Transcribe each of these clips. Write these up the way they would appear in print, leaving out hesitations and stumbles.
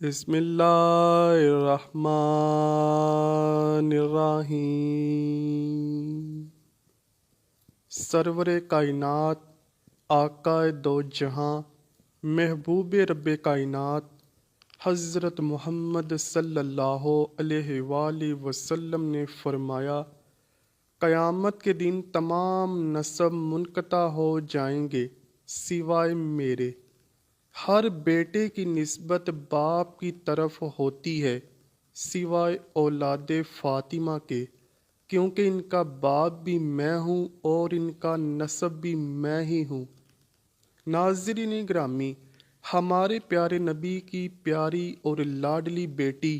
بسم اللہ الرحمن الرحیم۔ سرور کائنات، آقا دو جہاں، محبوب رب کائنات حضرت محمد صلی اللہ علیہ وآلہ وسلم نے فرمایا، قیامت کے دن تمام نسب منقطع ہو جائیں گے سوائے میرے۔ ہر بیٹے کی نسبت باپ کی طرف ہوتی ہے سوائے اولاد فاطمہ کے، کیونکہ ان کا باپ بھی میں ہوں اور ان کا نسب بھی میں ہی ہوں۔ ناظرین گرامی، ہمارے پیارے نبی کی پیاری اور لاڈلی بیٹی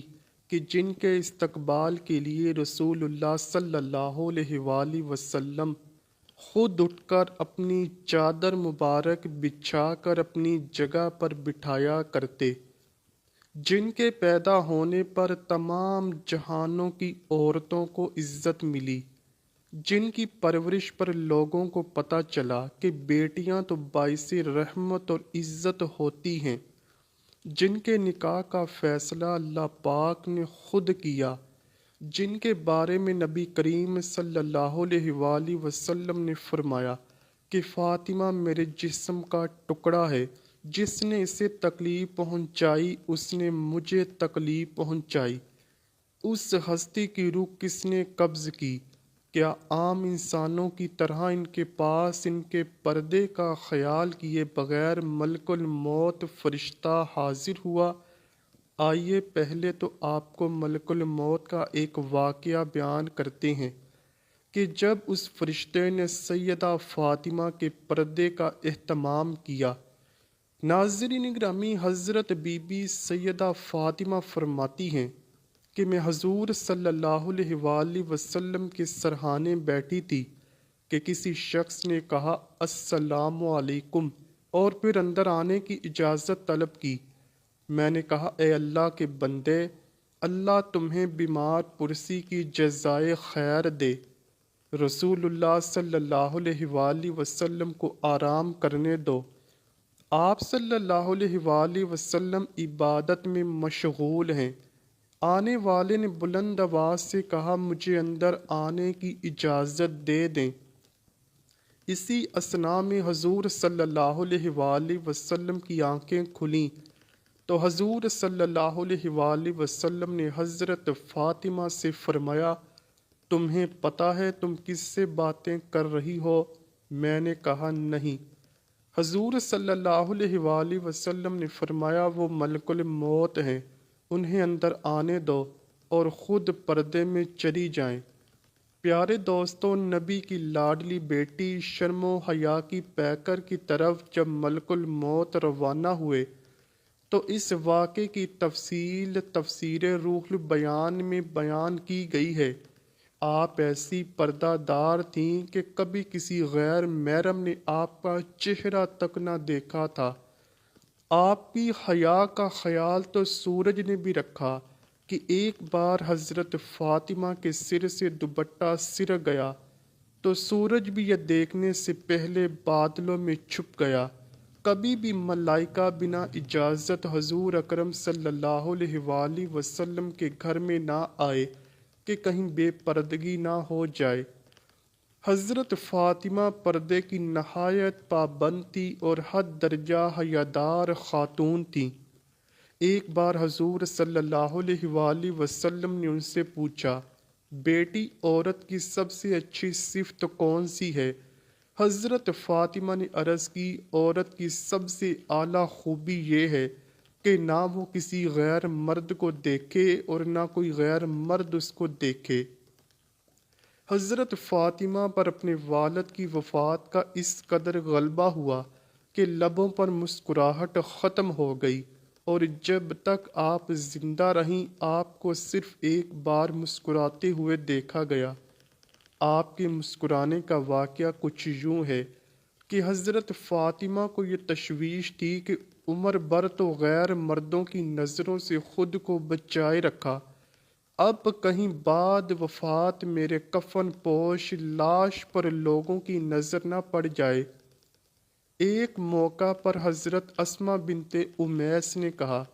کہ جن کے استقبال کے لیے رسول اللہ صلی اللہ علیہ وآلہ وسلم خود اٹھ کر اپنی چادر مبارک بچھا کر اپنی جگہ پر بٹھایا کرتے، جن کے پیدا ہونے پر تمام جہانوں کی عورتوں کو عزت ملی، جن کی پرورش پر لوگوں کو پتہ چلا کہ بیٹیاں تو باعث رحمت اور عزت ہوتی ہیں، جن کے نکاح کا فیصلہ اللہ پاک نے خود کیا، جن کے بارے میں نبی کریم صلی اللہ علیہ وآلہ وسلم نے فرمایا کہ فاطمہ میرے جسم کا ٹکڑا ہے، جس نے اسے تکلیف پہنچائی اس نے مجھے تکلیف پہنچائی۔ اس ہستی کی روح کس نے قبض کی؟ کیا عام انسانوں کی طرح ان کے پاس ان کے پردے کا خیال کیے بغیر ملک الموت فرشتہ حاضر ہوا؟ آئیے پہلے تو آپ کو ملک الموت کا ایک واقعہ بیان کرتے ہیں کہ جب اس فرشتے نے سیدہ فاطمہ کے پردے کا اہتمام کیا۔ ناظرین گرامی، حضرت بی بی سیدہ فاطمہ فرماتی ہیں کہ میں حضور صلی اللہ علیہ وآلہ وسلم کے سرہانے بیٹھی تھی کہ کسی شخص نے کہا السلام علیکم اور پھر اندر آنے کی اجازت طلب کی۔ میں نے کہا اے اللہ کے بندے، اللہ تمہیں بیمار پرسی کی جزائے خیر دے۔ رسول اللہ صلی اللہ علیہ وآلہ وسلم کو آرام کرنے دو۔ آپ صلی اللہ علیہ وآلہ وسلم عبادت میں مشغول ہیں۔ آنے والے نے بلند آواز سے کہا مجھے اندر آنے کی اجازت دے دیں۔ اسی اثناء میں حضور صلی اللہ علیہ وآلہ وسلم کی آنکھیں کھلیں تو حضور صلی اللہ علیہ وآلہ وسلم نے حضرت فاطمہ سے فرمایا تمہیں پتہ ہے تم کس سے باتیں کر رہی ہو؟ میں نے کہا نہیں۔ حضور صلی اللہ علیہ وآلہ وسلم نے فرمایا وہ ملک الموت ہیں، انہیں اندر آنے دو اور خود پردے میں چلی جائیں۔ پیارے دوستوں، نبی کی لاڈلی بیٹی شرم و حیا کی پیکر کی طرف جب ملک الموت روانہ ہوئے تو اس واقعے کی تفصیل تفسیر روح البیان میں بیان کی گئی ہے۔ آپ ایسی پردہ دار تھیں کہ کبھی کسی غیر محرم نے آپ کا چہرہ تک نہ دیکھا تھا۔ آپ کی حیا کا خیال تو سورج نے بھی رکھا کہ ایک بار حضرت فاطمہ کے سر سے دوپٹہ سرک گیا تو سورج بھی یہ دیکھنے سے پہلے بادلوں میں چھپ گیا۔ کبھی بھی ملائکہ بنا اجازت حضور اکرم صلی اللہ علیہ وآلہ وسلم کے گھر میں نہ آئے کہ کہیں بے پردگی نہ ہو جائے۔ حضرت فاطمہ پردے کی نہایت پابند تھی اور حد درجہ حیادار خاتون تھیں۔ ایک بار حضور صلی اللہ علیہ وآلہ وسلم نے ان سے پوچھا بیٹی عورت کی سب سے اچھی صفت کون سی ہے؟ حضرت فاطمہ نے عرض کی عورت کی سب سے اعلیٰ خوبی یہ ہے کہ نہ وہ کسی غیر مرد کو دیکھے اور نہ کوئی غیر مرد اس کو دیکھے۔ حضرت فاطمہ پر اپنے والد کی وفات کا اس قدر غلبہ ہوا کہ لبوں پر مسکراہٹ ختم ہو گئی، اور جب تک آپ زندہ رہیں آپ کو صرف ایک بار مسکراتے ہوئے دیکھا گیا۔ آپ کے مسکرانے کا واقعہ کچھ یوں ہے کہ حضرت فاطمہ کو یہ تشویش تھی کہ عمر بھر تو غیر مردوں کی نظروں سے خود کو بچائے رکھا، اب کہیں بعد وفات میرے کفن پوش لاش پر لوگوں کی نظر نہ پڑ جائے۔ ایک موقع پر حضرت اسماء بنت امیس نے کہا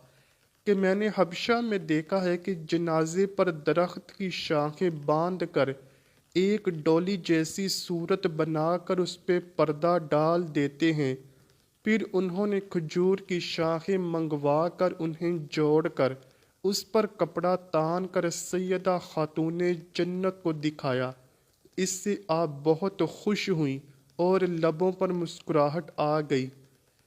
کہ میں نے حبشہ میں دیکھا ہے کہ جنازے پر درخت کی شاخیں باندھ کر ایک ڈولی جیسی صورت بنا کر اس پہ پردہ ڈال دیتے ہیں، پھر انہوں نے کھجور کی شاخیں منگوا کر انہیں جوڑ کر اس پر کپڑا تان کر سیدہ خاتون جنت کو دکھایا۔ اس سے آپ بہت خوش ہوئیں اور لبوں پر مسکراہٹ آ گئی۔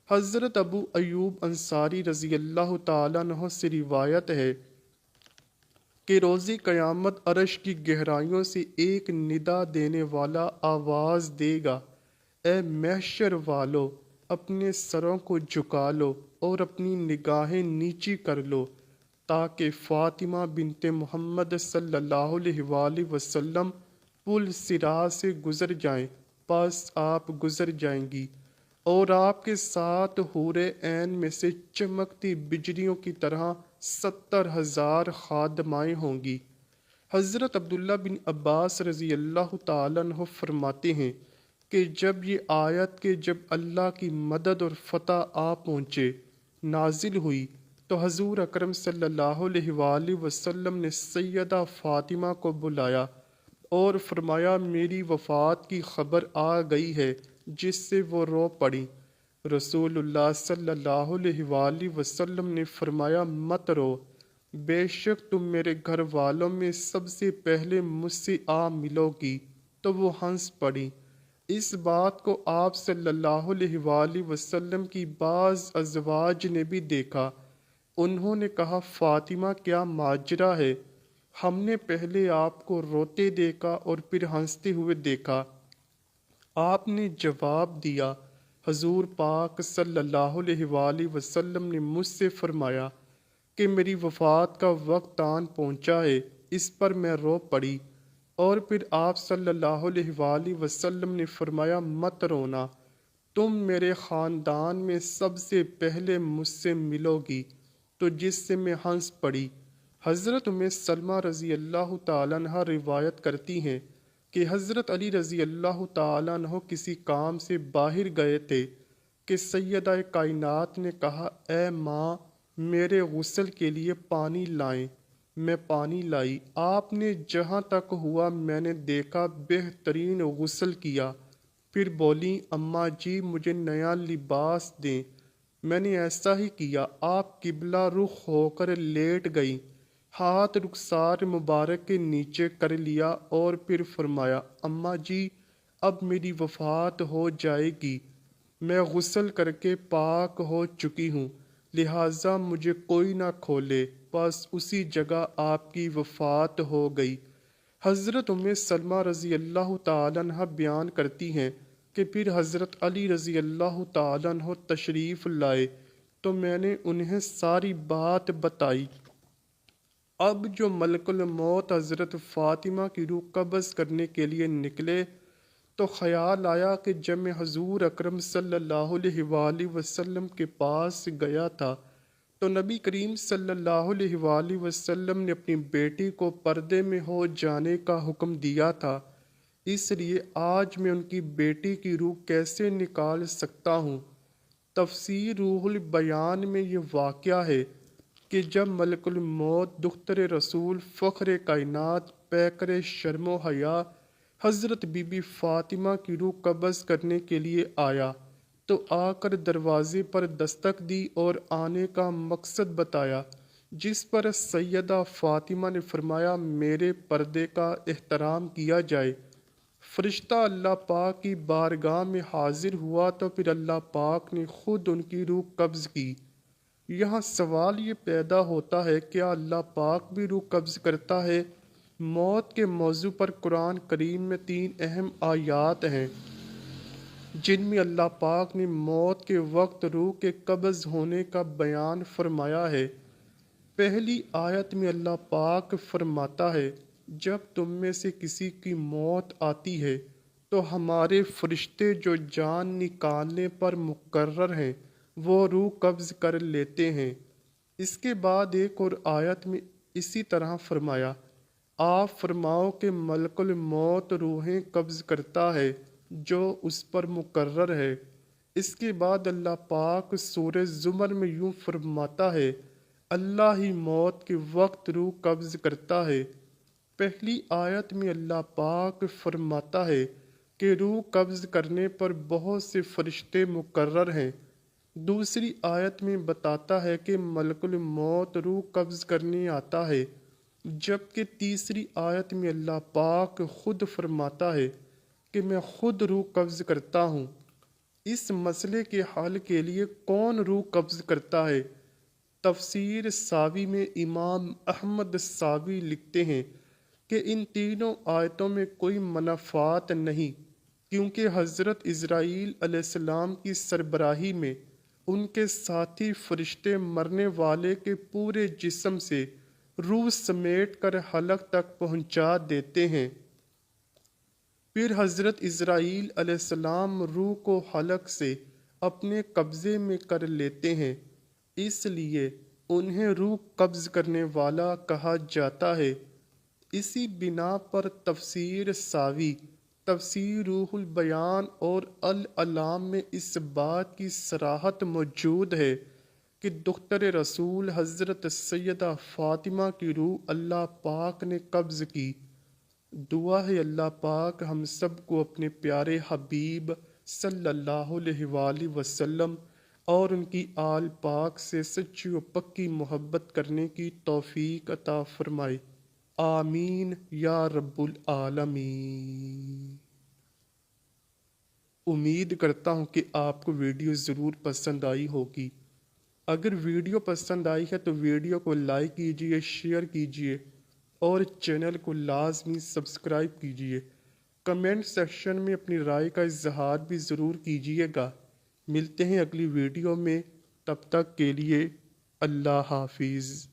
حضرت ابو ایوب انصاری رضی اللہ تعالیٰ عنہ سے روایت ہے کہ روز قیامت عرش کی گہرائیوں سے ایک ندا دینے والا آواز دے گا، اے محشر والو، اپنے سروں کو جھکا لو اور اپنی نگاہیں نیچی کر لو تاکہ فاطمہ بنت محمد صلی اللہ علیہ وآلہ وسلم پل صراط سے گزر جائیں۔ پس آپ گزر جائیں گی اور آپ کے ساتھ حور عین میں سے چمکتی بجلیوں کی طرح 70,000 خادمائیں ہوں گی۔ حضرت عبداللہ بن عباس رضی اللہ تعالیٰ عنہ فرماتے ہیں کہ جب یہ آیت کہ جب اللہ کی مدد اور فتح آ پہنچے نازل ہوئی تو حضور اکرم صلی اللہ علیہ وآلہ وسلم نے سیدہ فاطمہ کو بلایا اور فرمایا میری وفات کی خبر آ گئی ہے، جس سے وہ رو پڑی۔ رسول اللہ صلی اللہ علیہ وآلہ وسلم نے فرمایا مت رو، بے شک تم میرے گھر والوں میں سب سے پہلے مجھ سے آ ملو گی، تو وہ ہنس پڑی۔ اس بات کو آپ صلی اللہ علیہ وآلہ وسلم کی بعض ازواج نے بھی دیکھا۔ انہوں نے کہا فاطمہ کیا ماجرا ہے؟ ہم نے پہلے آپ کو روتے دیکھا اور پھر ہنستے ہوئے دیکھا۔ آپ نے جواب دیا حضور پاک صلی اللہ علیہ وآلہ وسلم نے مجھ سے فرمایا کہ میری وفات کا وقت آن پہنچا ہے، اس پر میں رو پڑی۔ اور پھر آپ صلی اللہ علیہ وآلہ وسلم نے فرمایا مت رونا، تم میرے خاندان میں سب سے پہلے مجھ سے ملو گی، تو جس سے میں ہنس پڑی۔ حضرت سلمہ رضی اللہ تعالیٰ عنہ روایت کرتی ہیں کہ حضرت علی رضی اللہ تعالیٰ عنہ کسی کام سے باہر گئے تھے کہ سیدہ کائنات نے کہا اے ماں میرے غسل کے لیے پانی لائیں۔ میں پانی لائی، آپ نے جہاں تک ہوا میں نے دیکھا بہترین غسل کیا، پھر بولی اماں جی مجھے نیا لباس دیں۔ میں نے ایسا ہی کیا، آپ قبلہ رخ ہو کر لیٹ گئیں، ہاتھ رخسار مبارک کے نیچے کر لیا اور پھر فرمایا اماں جی اب میری وفات ہو جائے گی، میں غسل کر کے پاک ہو چکی ہوں، لہٰذا مجھے کوئی نہ کھولے۔ بس اسی جگہ آپ کی وفات ہو گئی۔ حضرت سلمہ رضی اللہ تعالیٰ عنہ بیان کرتی ہیں کہ پھر حضرت علی رضی اللہ تعالیٰ عنہ تشریف لائے تو میں نے انہیں ساری بات بتائی۔ اب جو ملک الموت حضرت فاطمہ کی روح قبض کرنے کے لیے نکلے تو خیال آیا کہ جب میں حضور اکرم صلی اللہ علیہ وآلہ وسلم کے پاس گیا تھا تو نبی کریم صلی اللہ علیہ وآلہ وسلم نے اپنی بیٹی کو پردے میں ہو جانے کا حکم دیا تھا، اس لیے آج میں ان کی بیٹی کی روح کیسے نکال سکتا ہوں؟ تفسیر روح البیان میں یہ واقعہ ہے کہ جب ملک الموت دختر رسول فخر کائنات پیکر شرم و حیا حضرت بی بی فاطمہ کی روح قبض کرنے کے لیے آیا تو آ کر دروازے پر دستک دی اور آنے کا مقصد بتایا، جس پر سیدہ فاطمہ نے فرمایا میرے پردے کا احترام کیا جائے۔ فرشتہ اللہ پاک کی بارگاہ میں حاضر ہوا تو پھر اللہ پاک نے خود ان کی روح قبض کی۔ یہاں سوال یہ پیدا ہوتا ہے کیا اللہ پاک بھی روح قبض کرتا ہے؟ موت کے موضوع پر قرآن کریم میں 3 اہم آیات ہیں جن میں اللہ پاک نے موت کے وقت روح کے قبض ہونے کا بیان فرمایا ہے۔ پہلی آیت میں اللہ پاک فرماتا ہے جب تم میں سے کسی کی موت آتی ہے تو ہمارے فرشتے جو جان نکالنے پر مقرر ہیں وہ روح قبض کر لیتے ہیں۔ اس کے بعد ایک اور آیت میں اسی طرح فرمایا آپ فرماؤ کہ ملک الموت روحیں قبض کرتا ہے جو اس پر مقرر ہے۔ اس کے بعد اللہ پاک سورہ زمر میں یوں فرماتا ہے اللہ ہی موت کے وقت روح قبض کرتا ہے۔ پہلی آیت میں اللہ پاک فرماتا ہے کہ روح قبض کرنے پر بہت سے فرشتے مقرر ہیں۔ دوسری آیت میں بتاتا ہے کہ ملک الموت روح قبض کرنے آتا ہے، جبکہ تیسری آیت میں اللہ پاک خود فرماتا ہے کہ میں خود روح قبض کرتا ہوں۔ اس مسئلے کے حل کے لیے کون روح قبض کرتا ہے؟ تفسیر ساوی میں امام احمد ساوی لکھتے ہیں کہ ان تینوں آیتوں میں کوئی منافات نہیں، کیونکہ حضرت اسرائیل علیہ السلام کی سربراہی میں ان کے ساتھی فرشتے مرنے والے کے پورے جسم سے روح سمیٹ کر حلق تک پہنچا دیتے ہیں۔ پھر حضرت اسرائیل علیہ السلام روح کو حلق سے اپنے قبضے میں کر لیتے ہیں، اس لیے انہیں روح قبض کرنے والا کہا جاتا ہے۔ اسی بنا پر تفسیر ساوی، تفسیر روح البیان اور الاعلام میں اس بات کی صراحت موجود ہے کہ دختر رسول حضرت سیدہ فاطمہ کی روح اللہ پاک نے قبض کی۔ دعا ہے اللہ پاک ہم سب کو اپنے پیارے حبیب صلی اللہ علیہ وآلہ وسلم اور ان کی آل پاک سے سچی و پکی محبت کرنے کی توفیق عطا فرمائے، آمین یا رب العالمین۔ امید کرتا ہوں کہ آپ کو ویڈیو ضرور پسند آئی ہوگی۔ اگر ویڈیو پسند آئی ہے تو ویڈیو کو لائک کیجئے، شیئر کیجئے اور چینل کو لازمی سبسکرائب کیجئے۔ کمنٹ سیکشن میں اپنی رائے کا اظہار بھی ضرور کیجئے گا۔ ملتے ہیں اگلی ویڈیو میں، تب تک کے لیے اللہ حافظ۔